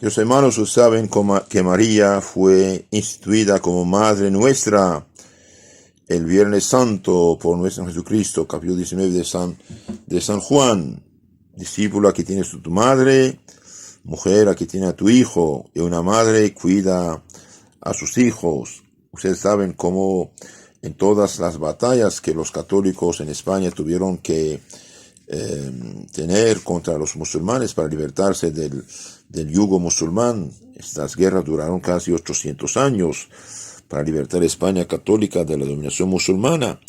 Los hermanos saben que María fue instituida como Madre nuestra el Viernes Santo por nuestro Jesucristo, capítulo 19 de San Juan. Discípulo, aquí tienes tu madre, mujer, aquí tiene a tu hijo, y una madre cuida a sus hijos. Ustedes saben cómo en todas las batallas que los católicos en España tuvieron que tener contra los musulmanes para libertarse del yugo musulmán. Estas guerras duraron casi 800 años para libertar a España católica de la dominación musulmana.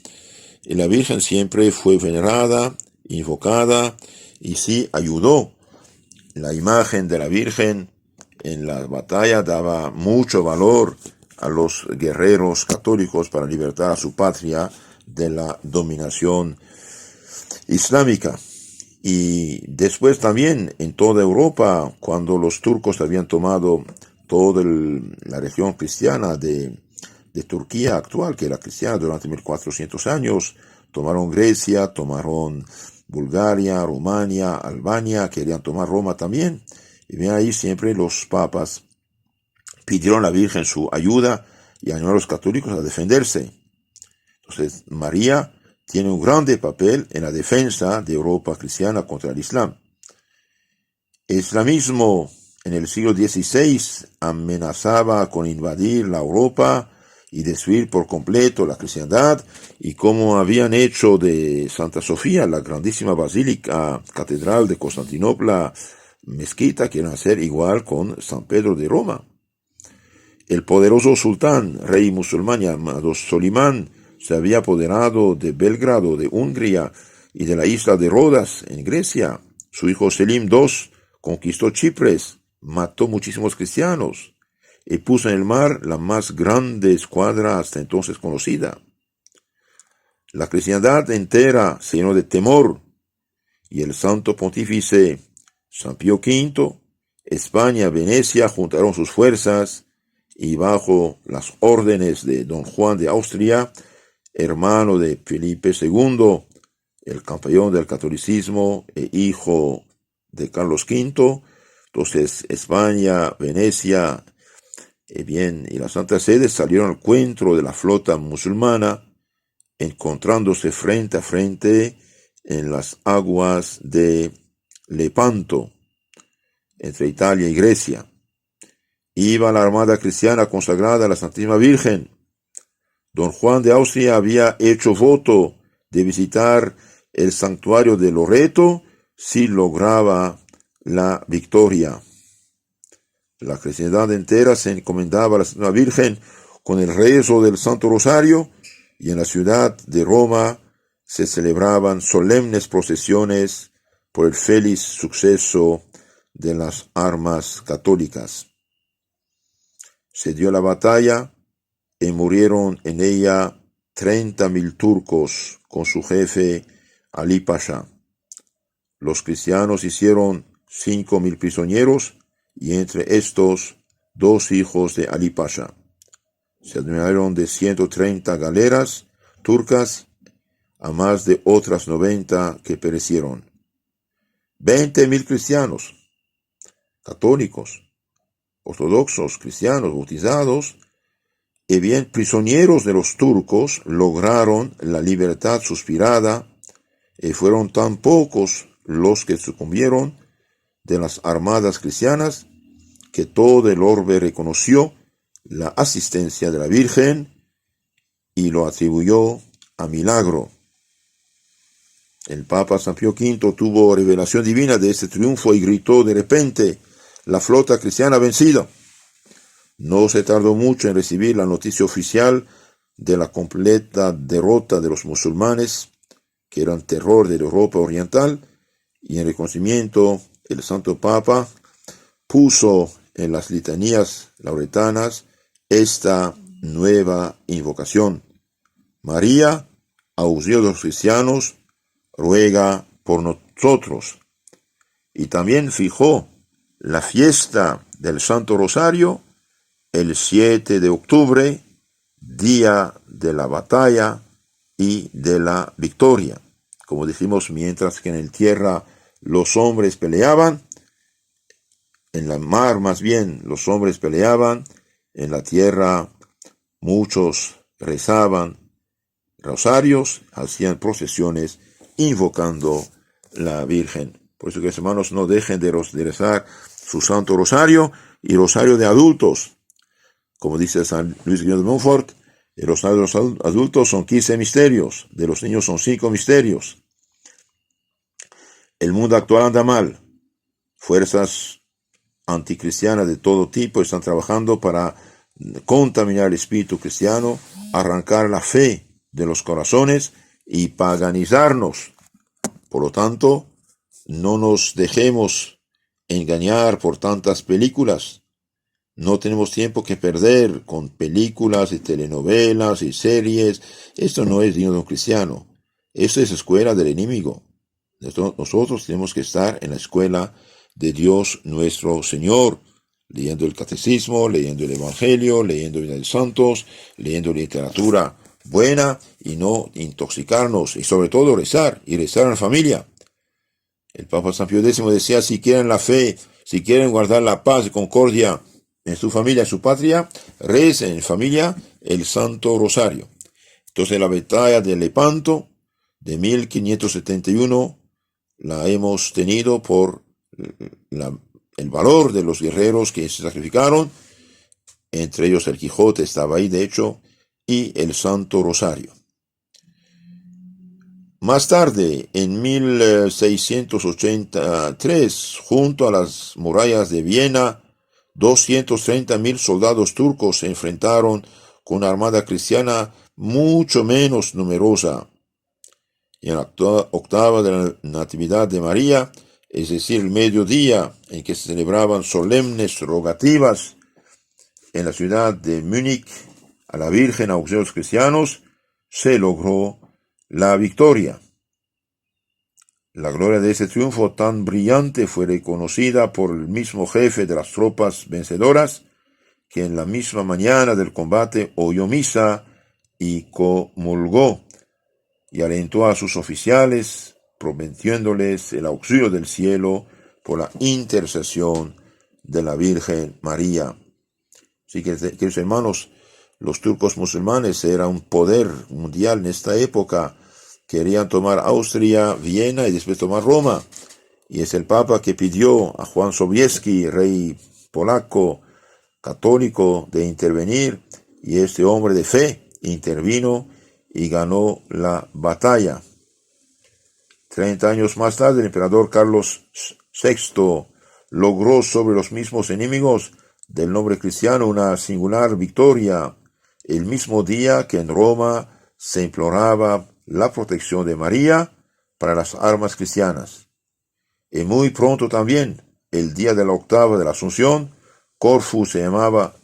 Y la Virgen siempre fue venerada, invocada, y sí ayudó. La imagen de la Virgen en la batalla daba mucho valor a los guerreros católicos para libertar a su patria de la dominación islámica. Y después también en toda Europa, cuando los turcos habían tomado toda la región cristiana de Turquía actual, que era cristiana durante 1400 años, tomaron Grecia, tomaron Bulgaria, Rumania, Albania, querían tomar Roma también. Y bien ahí siempre los papas pidieron a la Virgen su ayuda y ayudaron a los católicos a defenderse. Entonces María tiene un grande papel en la defensa de Europa cristiana contra el Islam. El islamismo en el siglo XVI amenazaba con invadir la Europa y destruir por completo la cristiandad, y como habían hecho de Santa Sofía, la grandísima basílica catedral de Constantinopla, mezquita, quieren hacer igual con San Pedro de Roma. El poderoso sultán, rey musulmán llamado Solimán, se había apoderado de Belgrado, de Hungría y de la isla de Rodas, en Grecia. Su hijo Selim II conquistó Chipres, mató muchísimos cristianos y puso en el mar la más grande escuadra hasta entonces conocida. La cristiandad entera se llenó de temor, y el santo pontífice San Pío V, España, Venecia juntaron sus fuerzas, y bajo las órdenes de don Juan de Austria, hermano de Felipe II, el campeón del catolicismo e hijo de Carlos V, entonces España, Venecia, y la Santa Sede salieron al encuentro de la flota musulmana, encontrándose frente a frente en las aguas de Lepanto, entre Italia y Grecia. Iba la armada cristiana consagrada a la Santísima Virgen. Don Juan de Austria había hecho voto de visitar el santuario de Loreto si lograba la victoria. La cristiandad entera se encomendaba a la Santísima Virgen con el rezo del Santo Rosario, y en la ciudad de Roma se celebraban solemnes procesiones por el feliz suceso de las armas católicas. Se dio la batalla y murieron en ella 30.000 turcos con su jefe Ali Pasha. Los cristianos hicieron 5.000 prisioneros, y entre estos 2 hijos de Ali Pasha. Se admiraron de 130 galeras turcas a más de otras 90 que perecieron. 20.000 cristianos, católicos, ortodoxos, cristianos, bautizados, y bien prisioneros de los turcos, lograron la libertad suspirada, y fueron tan pocos los que sucumbieron de las armadas cristianas que todo el orbe reconoció la asistencia de la Virgen y lo atribuyó a milagro. El Papa San Pío V tuvo revelación divina de este triunfo y gritó de repente: la flota cristiana ha vencido. No se tardó mucho en recibir la noticia oficial de la completa derrota de los musulmanes, que eran terror de la Europa oriental, y en reconocimiento el Santo Papa puso en las litanías lauretanas esta nueva invocación: María, auxilio de los cristianos, ruega por nosotros. Y también fijó la fiesta del Santo Rosario el 7 de octubre, día de la batalla y de la victoria. Como dijimos, mientras que en el tierra los hombres peleaban, En la mar más bien los hombres peleaban, en la tierra muchos rezaban rosarios, hacían procesiones invocando la Virgen. Por eso que, hermanos, no dejen de rezar su Santo Rosario y Rosario de adultos. Como dice San Luis Guillermo de Montfort, el Rosario de los adultos son 15 misterios, de los niños son 5 misterios. El mundo actual anda mal. Fuerzas anticristianas de todo tipo están trabajando para contaminar el espíritu cristiano, arrancar la fe de los corazones y paganizarnos. Por lo tanto, no nos dejemos engañar por tantas películas. No tenemos tiempo que perder con películas y telenovelas y series. Esto no es digno de un cristiano. Esto es escuela del enemigo. Nosotros tenemos que estar en la escuela de Dios nuestro Señor, leyendo el catecismo, leyendo el evangelio, leyendo vida de santos, leyendo literatura buena y no intoxicarnos, y sobre todo rezar, y rezar en la familia. El Papa San Pío X decía, si quieren la fe, si quieren guardar la paz y concordia en su familia, en su patria, recen en familia el Santo Rosario. Entonces la batalla de Lepanto de 1571 la hemos tenido por el valor de los guerreros que se sacrificaron, entre ellos el Quijote estaba ahí de hecho, y el Santo Rosario. Más tarde, en 1683, junto a las murallas de Viena, 230,000 soldados turcos se enfrentaron con una armada cristiana mucho menos numerosa. Y en la octava de la Natividad de María, es decir, el mediodía en que se celebraban solemnes rogativas en la ciudad de Múnich a la Virgen auxilio de los cristianos, se logró la victoria. La gloria de ese triunfo tan brillante fue reconocida por el mismo jefe de las tropas vencedoras, que en la misma mañana del combate oyó misa y comulgó, y alentó a sus oficiales, prometiéndoles el auxilio del cielo por la intercesión de la Virgen María. Así que, queridos hermanos, los turcos musulmanes eran un poder mundial en esta época. Querían tomar Austria, Viena y después tomar Roma. Y es el Papa que pidió a Juan Sobieski, rey polaco, católico, de intervenir. Y este hombre de fe intervino y ganó la batalla. 30 años más tarde, el emperador Carlos VI logró sobre los mismos enemigos del nombre cristiano una singular victoria, el mismo día que en Roma se imploraba la protección de María para las armas cristianas. Y muy pronto también, el día de la octava de la Asunción, Corfú se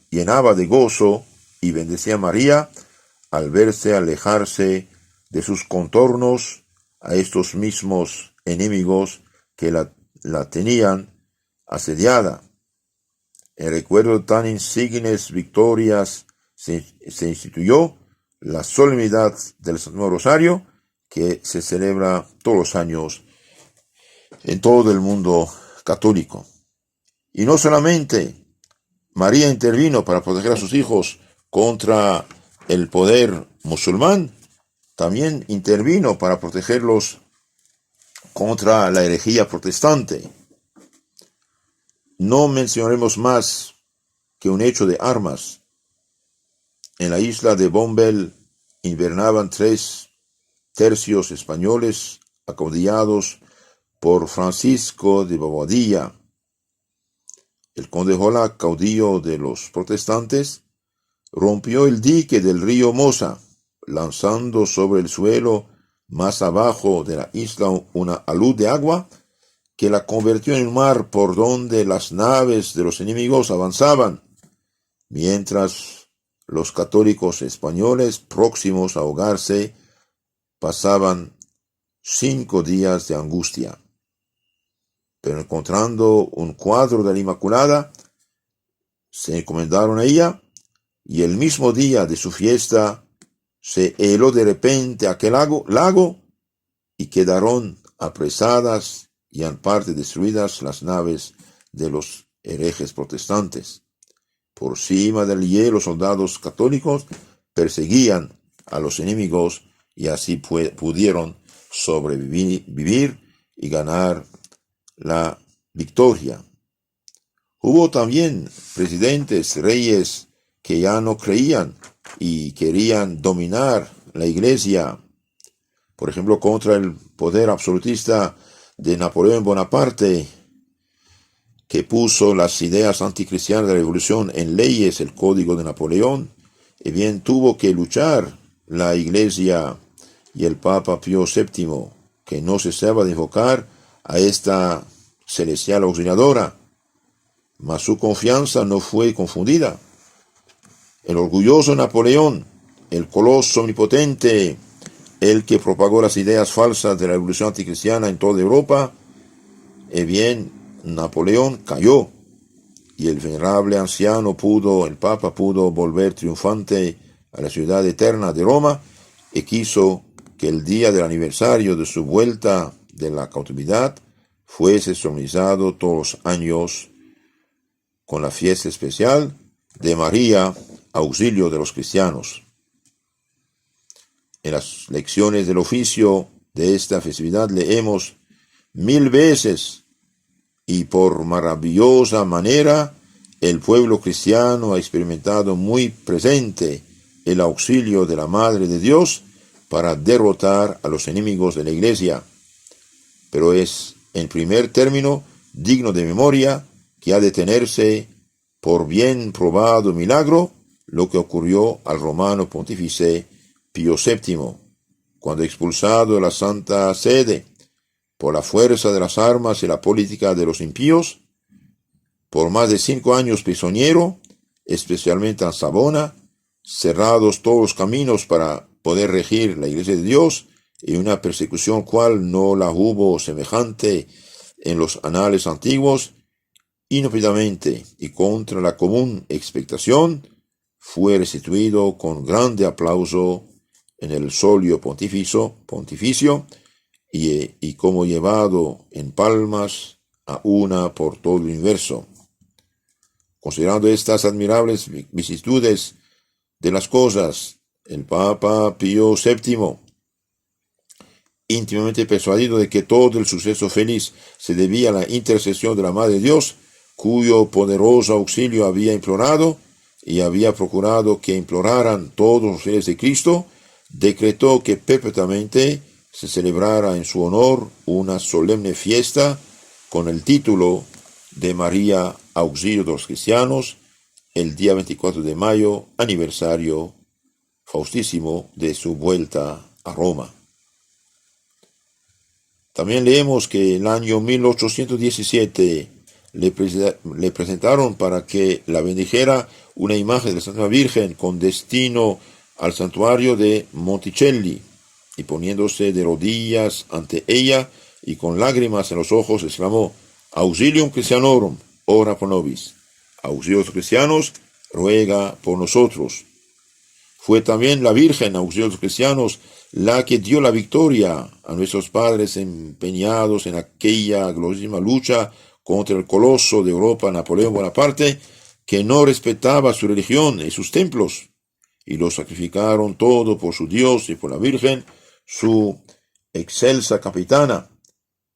llenaba de gozo y bendecía a María al verse alejarse de sus contornos a estos mismos enemigos que la tenían asediada. En recuerdo de tan insignes victorias se instituyó la solemnidad del Santo Rosario, que se celebra todos los años en todo el mundo católico. Y no solamente María intervino para proteger a sus hijos contra el poder musulmán, también intervino para protegerlos contra la herejía protestante. No mencionaremos más que un hecho de armas. En la isla de Bombel invernaban 3 tercios españoles acaudillados por Francisco de Bobadilla. El conde Jola, caudillo de los protestantes, rompió el dique del río Mosa, lanzando sobre el suelo más abajo de la isla una alud de agua que la convirtió en un mar por donde las naves de los enemigos avanzaban, mientras los católicos españoles próximos a ahogarse pasaban 5 días de angustia. Pero encontrando un cuadro de la Inmaculada, se encomendaron a ella, y el mismo día de su fiesta se heló de repente aquel lago y quedaron apresadas y en parte destruidas las naves de los herejes protestantes. Por cima del hielo, los soldados católicos perseguían a los enemigos y así pudieron sobrevivir y ganar la victoria. Hubo también presidentes, reyes que ya no creían y querían dominar la iglesia. Por ejemplo, contra el poder absolutista de Napoleón Bonaparte, que puso las ideas anticristianas de la revolución en leyes, el Código de Napoleón, y bien tuvo que luchar la iglesia y el Papa Pío VII, que no cesaba de invocar a esta celestial auxiliadora, mas su confianza no fue confundida. El orgulloso Napoleón, el coloso omnipotente, el que propagó las ideas falsas de la revolución anticristiana en toda Europa, bien, Napoleón cayó y el venerable anciano el Papa pudo volver triunfante a la ciudad eterna de Roma y quiso que el día del aniversario de su vuelta de la cautividad fuese solemnizado todos los años con la fiesta especial de María, auxilio de los cristianos. En las lecciones del oficio de esta festividad leemos 1000 veces y por maravillosa manera el pueblo cristiano ha experimentado muy presente el auxilio de la Madre de Dios para derrotar a los enemigos de la Iglesia. Pero es, en primer término, digno de memoria que ha de tenerse por bien probado milagro lo que ocurrió al romano pontífice Pío VII, cuando expulsado de la Santa Sede por la fuerza de las armas y la política de los impíos, por más de 5 años prisionero, especialmente en Savona, cerrados todos los caminos para poder regir la Iglesia de Dios, y una persecución cual no la hubo semejante en los anales antiguos, inopinadamente y contra la común expectación, fue restituido con grande aplauso en el solio pontificio y como llevado en palmas a una por todo el universo. Considerando estas admirables vicisitudes de las cosas, el Papa Pío VII, íntimamente persuadido de que todo el suceso feliz se debía a la intercesión de la Madre de Dios, cuyo poderoso auxilio había implorado y había procurado que imploraran todos los fieles de Cristo, decretó que perpetuamente se celebrara en su honor una solemne fiesta con el título de María, auxilio de los cristianos, el día 24 de mayo, aniversario faustísimo de su vuelta a Roma. También leemos que en el año 1817 le presentaron para que la bendijera una imagen de la Santa Virgen con destino al santuario de Monticelli, y poniéndose de rodillas ante ella y con lágrimas en los ojos exclamó: Auxilium Christianorum, ora pro nobis. Auxilio de los cristianos, ruega por nosotros. Fue también la Virgen, auxilio de los cristianos, la que dio la victoria a nuestros padres empeñados en aquella gloriosa lucha contra el coloso de Europa, Napoleón Bonaparte, que no respetaba su religión y sus templos, y lo sacrificaron todo por su Dios y por la Virgen, su excelsa capitana.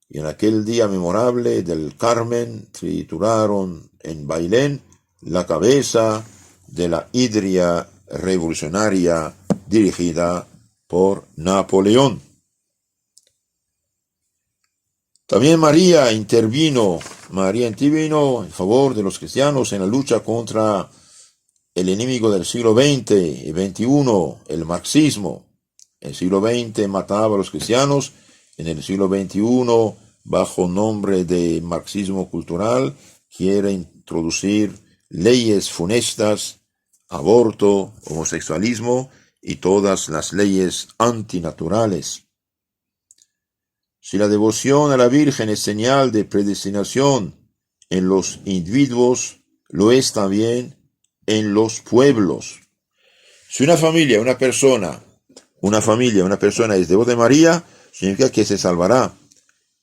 Y en aquel día memorable del Carmen trituraron en Bailén la cabeza de la hidra revolucionaria dirigida por Napoleón. También María intervino en favor de los cristianos en la lucha contra el enemigo del siglo XX y XXI, el marxismo. El siglo XX mataba a los cristianos, en el siglo XXI, bajo nombre de marxismo cultural, quiere introducir leyes funestas, aborto, homosexualismo y todas las leyes antinaturales. Si la devoción a la Virgen es señal de predestinación en los individuos, lo es también en los pueblos. Si una persona es devota de María, significa que se salvará.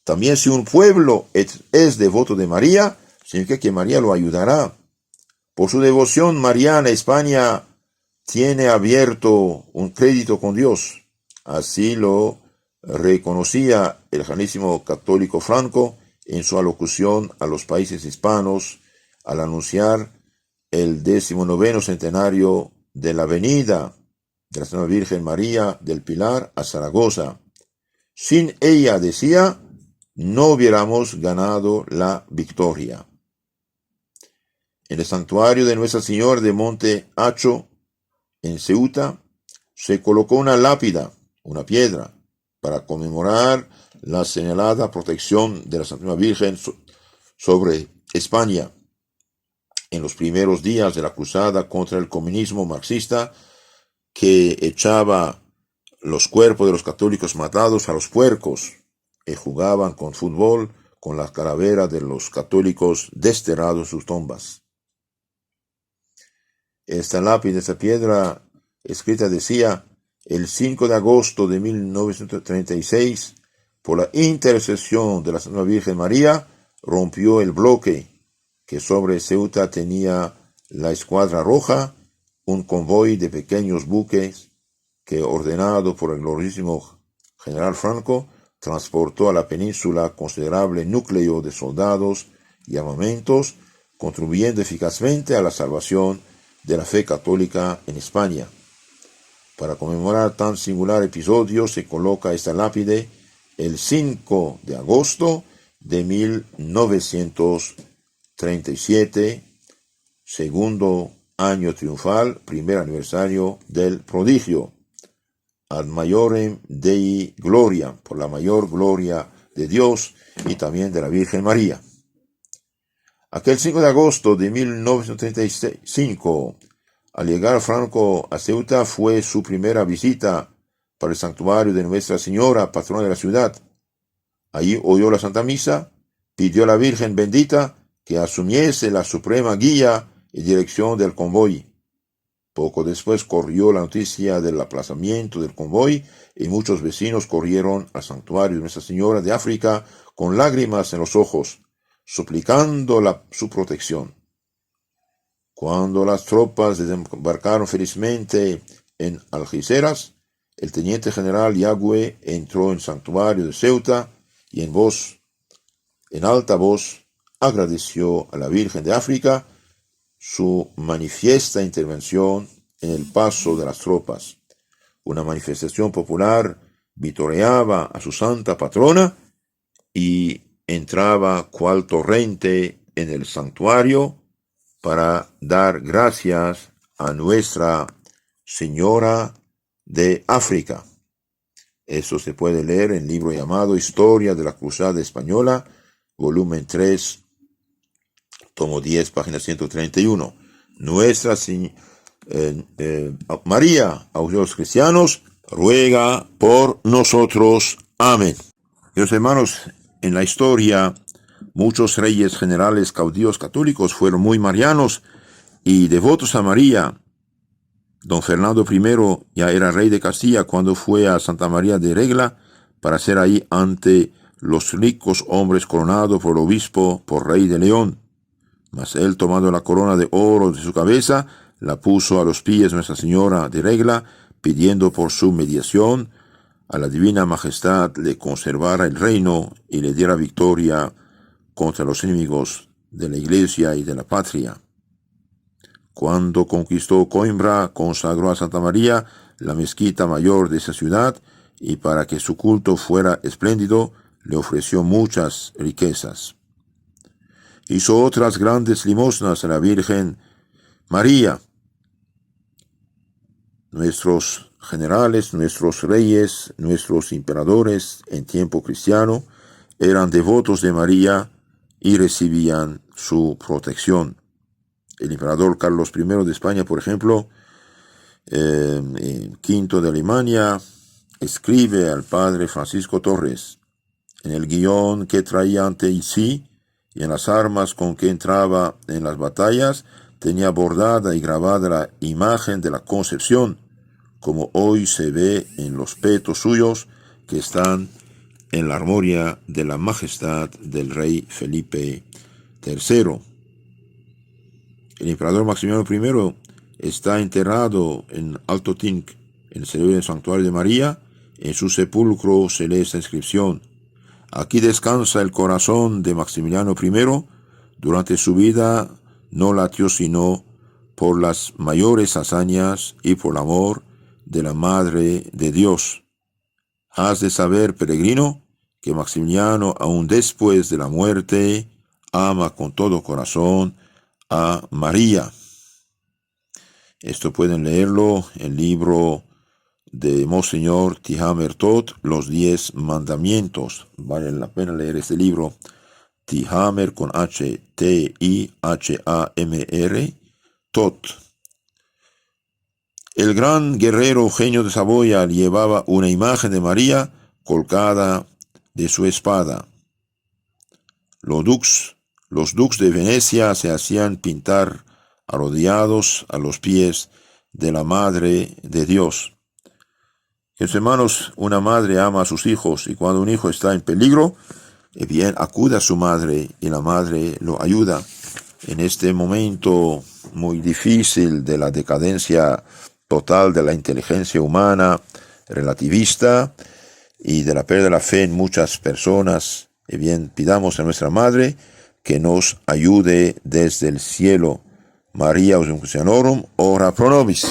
También si un pueblo es devoto de María, significa que María lo ayudará. Por su devoción mariana, España tiene abierto un crédito con Dios. Así lo reconocía el Janésimo católico Franco en su alocución a los países hispanos al anunciar el 19º centenario de la venida de la Santa Virgen María del Pilar a Zaragoza. Sin ella, decía, no hubiéramos ganado la victoria. En el santuario de Nuestra Señora de Monte Hacho, en Ceuta, se colocó una lápida, una piedra, para conmemorar la señalada protección de la Santísima Virgen sobre España en los primeros días de la cruzada contra el comunismo marxista, que echaba los cuerpos de los católicos matados a los puercos y jugaban con fútbol con las calaveras de los católicos desterrados en sus tumbas. Esta lápida, esta piedra escrita decía: el 5 de agosto de 1936, por la intercesión de la Santa Virgen María, rompió el bloque que sobre Ceuta tenía la Escuadra Roja, un convoy de pequeños buques que, ordenado por el gloriosísimo general Franco, transportó a la península considerable núcleo de soldados y armamentos, contribuyendo eficazmente a la salvación de la fe católica en España. Para conmemorar tan singular episodio se coloca esta lápide el 5 de agosto de 1937, segundo año triunfal, primer aniversario del prodigio. Ad maiorem Dei gloria, por la mayor gloria de Dios y también de la Virgen María. Aquel 5 de agosto de 1935, al llegar Franco a Ceuta, fue su primera visita para el santuario de Nuestra Señora, patrona de la ciudad. Allí oyó la Santa Misa, pidió a la Virgen bendita que asumiese la suprema guía y dirección del convoy. Poco después corrió la noticia del aplazamiento del convoy y muchos vecinos corrieron al santuario de Nuestra Señora de África con lágrimas en los ojos, suplicando su protección. Cuando las tropas desembarcaron felizmente en Algeciras, el teniente general Yagüe entró en el santuario de Ceuta y en alta voz, agradeció a la Virgen de África su manifiesta intervención en el paso de las tropas. Una manifestación popular vitoreaba a su santa patrona y entraba cual torrente en el santuario para dar gracias a Nuestra Señora de África. Eso se puede leer en el libro llamado Historia de la Cruzada Española, volumen 3, tomo 10, página 131. Nuestra María, auxilio de los cristianos, ruega por nosotros. Amén. Los hermanos, en la historia, muchos reyes, generales, caudillos católicos fueron muy marianos y devotos a María. Don Fernando I ya era rey de Castilla cuando fue a Santa María de Regla para ser ahí ante los ricos hombres coronado por el obispo, por rey de León. Mas él, tomando la corona de oro de su cabeza, la puso a los pies de Nuestra Señora de Regla, pidiendo por su mediación a la divina majestad le conservara el reino y le diera victoria contra los enemigos de la Iglesia y de la patria. Cuando conquistó Coimbra, consagró a Santa María la mezquita mayor de esa ciudad, y para que su culto fuera espléndido, le ofreció muchas riquezas. Hizo otras grandes limosnas a la Virgen María. Nuestros generales, nuestros reyes, nuestros emperadores en tiempo cristiano eran devotos de María y recibían su protección. El emperador Carlos I de España, por ejemplo, V de Alemania, escribe al padre Francisco Torres: en el guión que traía ante sí y en las armas con que entraba en las batallas, tenía bordada y grabada la imagen de la Concepción, como hoy se ve en los petos suyos que están en la armoria de la majestad del rey Felipe III. El emperador Maximiliano I está enterrado en Alto Tink, en el cerebro del santuario de María. En su sepulcro se lee esta inscripción: aquí descansa el corazón de Maximiliano I. Durante su vida no latió sino por las mayores hazañas y por el amor de la Madre de Dios. Has de saber, peregrino, que Maximiliano, aun después de la muerte, ama con todo corazón a María. Esto pueden leerlo en el libro de Monseñor Tihamer Tot, Los 10 Mandamientos. Vale la pena leer este libro. Tihamer con H, T-I-H-A-M-R, Tot. El gran guerrero Eugenio de Saboya llevaba una imagen de María colgada de su espada. Los dux de Venecia se hacían pintar arrodillados a los pies de la Madre de Dios. Queridos hermanos, una madre ama a sus hijos, y cuando un hijo está en peligro, bien acude a su madre y la madre lo ayuda. En este momento muy difícil de la decadencia total de la inteligencia humana relativista y de la pérdida de la fe en muchas personas, bien pidamos a nuestra madre que nos ayude desde el cielo. María Auxiliarum, ora pro nobis.